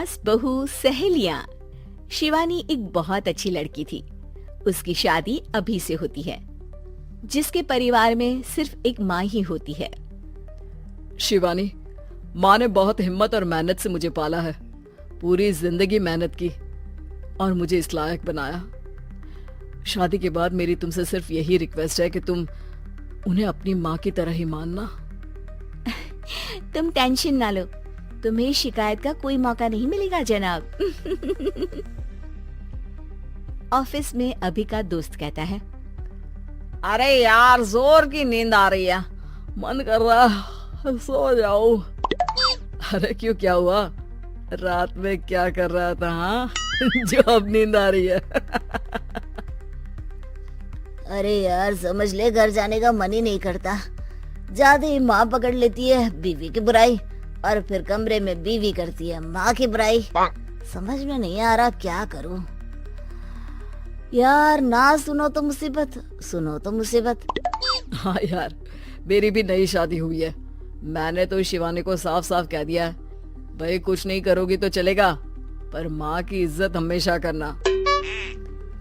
सास बहू सहेलियां। शिवानी एक बहुत अच्छी लड़की थी। उसकी शादी अभी से होती है, जिसके परिवार में सिर्फ एक माँ ही होती है। शिवानी, माँ ने बहुत हिम्मत और मेहनत से मुझे पाला है। पूरी जिंदगी मेहनत की और मुझे इस लायक बनाया। शादी के बाद मेरी तुमसे सिर्फ यही रिक्वेस्ट है कि तुम उन्हें अपनी माँ की तरह ही मानना। तुम टेंशन ना लो, तुम्हें शिकायत का कोई मौका नहीं मिलेगा जनाब। ऑफिस में अभी का दोस्त कहता है, अरे यार, जोर की नींद आ रही है, मन कर रहा है सो जाओ। अरे क्यों, क्या हुआ? रात में क्या कर रहा था? हाँ जो अब नींद आ रही है। अरे यार, समझ ले, घर जाने का मन ही नहीं करता। ज्यादा ही माँ पकड़ लेती है बीवी की बुराई, और फिर कमरे में बीवी करती है माँ की बुराई। समझ में नहीं आ रहा क्या करूं। यार, ना सुनो तो मुसीबत, सुनो तो मुसीबत। हाँ यार, मेरी भी नई शादी हुई है। मैंने तो शिवानी को साफ साफ कह दिया है, भाई कुछ नहीं करोगी तो चलेगा, पर माँ की इज्जत हमेशा करना।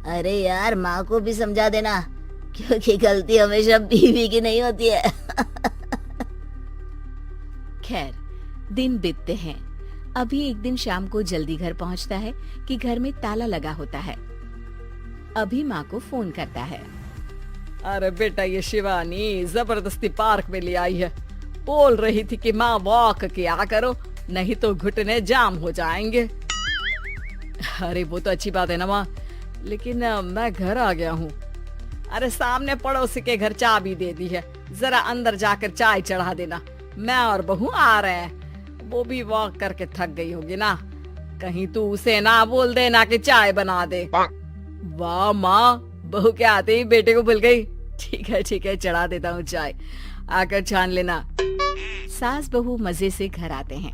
अरे यार, माँ को भी समझा देना, क्योंकि गलती हमेशा बीवी की नहीं होती है। खैर, दिन बीतते हैं। अभी एक दिन शाम को जल्दी घर पहुंचता है कि घर में ताला लगा होता है। अभी माँ को फोन करता है। अरे बेटा, ये शिवानी जबरदस्ती पार्क में ले आई है। बोल रही थी कि माँ वॉक किया करो, नहीं तो घुटने जाम हो जाएंगे। अरे वो तो अच्छी बात है ना माँ, लेकिन मैं घर आ गया हूँ। अरे सामने पड़ोसी के घर चाबी दे दी है, जरा अंदर जाकर चाय चढ़ा देना। मैं और बहू आ रहे हैं, वो भी वॉक करके थक गई होगी ना। कहीं तू उसे ना बोल देना कि चाय बना दे। वाह माँ, बहू के आते ही बेटे को भूल गई। ठीक है, चढ़ा देता हूँ चाय, आकर छान लेना। सास बहू मजे से घर आते हैं।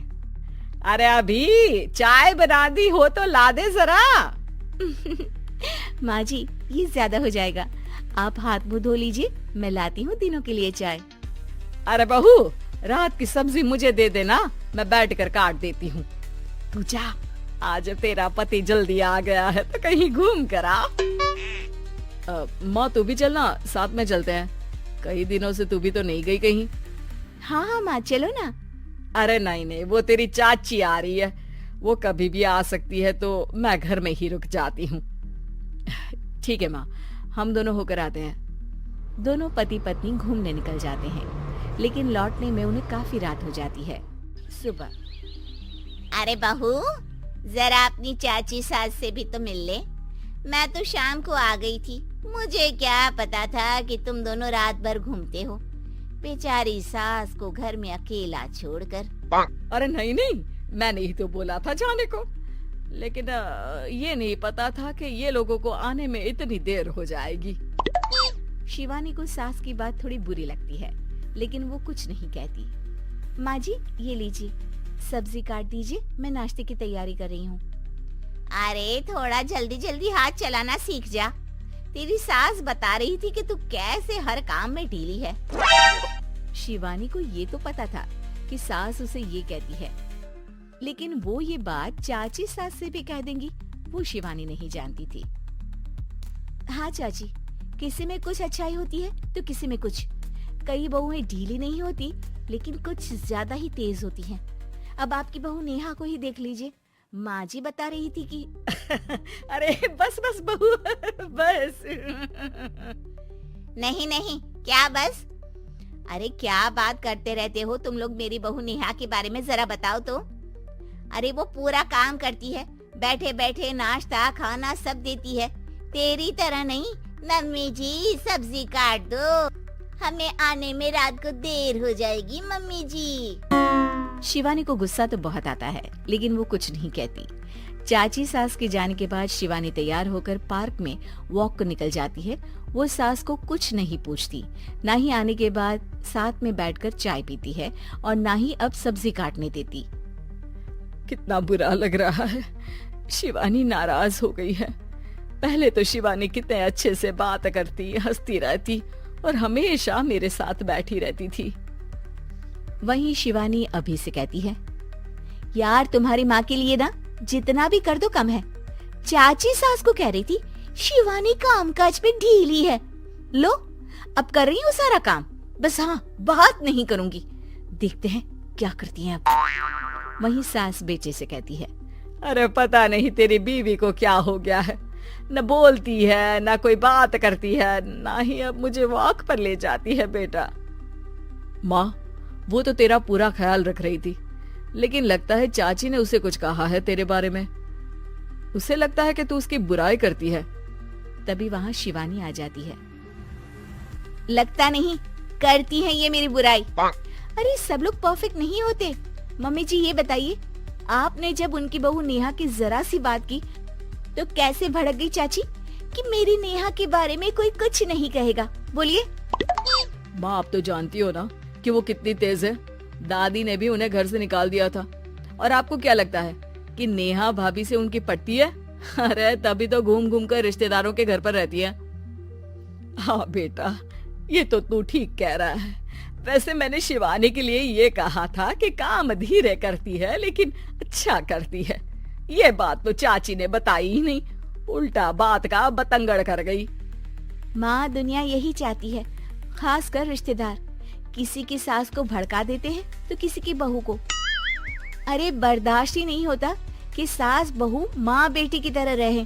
अरे अभी चाय बना दी हो तो ला दे जरा। माँ जी, ये ज्यादा हो जाएगा, आप हाथ मुंह धो लीजिए, मैं लाती हूँ तीनों के लिए चाय। अरे बहू, रात की सब्जी मुझे दे देना, मैं बैठ कर काट देती हूँ। तू जा, आज तेरा पति जल्दी आ गया है तो कहीं घूम कर आ। माँ तू भी चलना, साथ में चलते हैं। कई दिनों से तू भी तो नहीं गई कहीं। हाँ माँ, चलो ना। अरे नहीं, वो तेरी चाची आ रही है, वो कभी भी आ सकती है, तो मैं घर में ही रुक जाती हूँ। ठीक है माँ, हम दोनों होकर आते हैं। दोनों पति पत्नी घूमने निकल जाते हैं, लेकिन लौटने में उन्हें काफी रात हो जाती है। सुबह। अरे बहू, जरा अपनी चाची सास से भी तो मिल ले। मैं तो शाम को आ गई थी, मुझे क्या पता था कि तुम दोनों रात भर घूमते हो। बेचारी सास को घर में अकेला छोड़कर। अरे नहीं, मैंने ही तो बोला था जाने को, लेकिन ये नहीं पता था कि ये लोगों को आने में इतनी देर हो जाएगी। शिवानी को सास की बात थोड़ी बुरी लगती है, लेकिन वो कुछ नहीं कहती। माँ जी, ये लीजिए, सब्जी काट दीजिए, मैं नाश्ते की तैयारी कर रही हूँ। अरे थोड़ा जल्दी जल्दी हाथ चलाना सीख जा। तेरी सास बता रही थी कि तू कैसे हर काम में ढीली है। शिवानी को ये तो पता था कि सास उसे ये कहती है, लेकिन वो ये बात चाची सास से भी कह देंगी, वो शिवानी नहीं जानती थी। हाँ चाची, किसी में कुछ अच्छाई होती है तो किसी में कुछ। कई बहुएं ढीली नहीं होती, लेकिन कुछ ज्यादा ही तेज होती हैं। अब आपकी बहू नेहा को ही देख लीजिए, माँ जी बता रही थी कि अरे बस बहू, बस। नहीं, क्या बस? अरे क्या बात करते रहते हो तुम लोग मेरी बहू नेहा के बारे में, जरा बताओ तो। अरे वो पूरा काम करती है, बैठे बैठे नाश्ता खाना सब देती है। तेरी तरह नहीं, मम्मी जी सब्जी काट दो, हमें आने में रात को देर हो जाएगी मम्मी जी। शिवानी को गुस्सा तो बहुत आता है, लेकिन वो कुछ नहीं कहती। चाची सास के जाने के बाद शिवानी तैयार होकर पार्क में वॉक को निकल जाती है। वो सास को कुछ नहीं पूछती, ना ही आने के बाद साथ में बैठकर चाय पीती है, और ना ही अब सब्जी काटने देती। कितना बुरा लग रहा है, शिवानी नाराज हो गई है। पहले तो शिवानी कितने अच्छे से बात करती, हंसती रहती और हमेशा मेरे साथ बैठी रहती थी। वहीं शिवानी अभी से कहती है, यार तुम्हारी माँ के लिए ना जितना भी कर दो कम है। चाची सास को कह रही थी शिवानी कामकाज पे ढीली है। लो अब कर रही हूँ सारा काम, बस हाँ बात नहीं करूंगी। देखते हैं क्या करती हैं अब। वहीं सास बेटे से कहती है, अरे पता नहीं तेरी बीवी को क्या हो गया है, न बोलती है न कोई बात करती है, ना ही अब मुझे वॉक पर ले जाती है बेटा। माँ वो तो तेरा पूरा ख्याल रख रही थी, लेकिन लगता है चाची ने उसे कुछ कहा है तेरे बारे में। उसे लगता है कि तू उसकी बुराई करती है। तभी वहाँ शिवानी आ जाती है। लगता नहीं करती है ये मेरी बुराई। अरे सब लोग परफेक्ट नहीं होते। मम्मी जी ये बताइए, आपने जब उनकी बहू नेहा की जरा सी बात की तो कैसे भड़क गई चाची कि मेरी नेहा के बारे में कोई कुछ नहीं कहेगा। बोलिए। माँ आप तो जानती हो ना कि वो कितनी तेज है। दादी ने भी उन्हें घर से निकाल दिया था। और आपको क्या लगता है कि नेहा भाभी से उनकी पटती है? अरे तभी तो घूम घूम कर रिश्तेदारों के घर पर रहती है। हाँ बेटा ये तो तू ठीक कह रहा है। वैसे मैंने शिवानी के लिए ये कहा था कि काम धीरे करती है लेकिन अच्छा करती है। ये बात तो चाची ने बताई ही नहीं, उल्टा बात का बतंगड़ कर गई। माँ दुनिया यही चाहती है, खासकर रिश्तेदार किसी की सास को भड़का देते हैं तो किसी की बहू को। अरे बर्दाश्त ही नहीं होता कि सास बहू माँ बेटी की तरह रहे।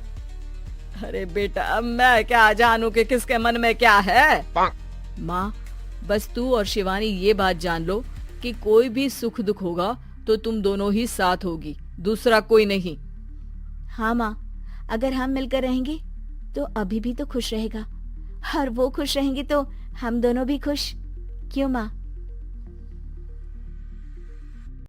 अरे बेटा मैं क्या जानूं कि किसके मन में क्या है। माँ बस तू और शिवानी ये बात जान लो कि कोई भी सुख दुख होगा तो तुम दोनों ही साथ होगी, दूसरा कोई नहीं। हाँ माँ, अगर हम मिलकर रहेंगे तो अभी भी तो खुश रहेगा, और वो खुश रहेंगे तो हम दोनों भी खुश। क्यों माँ?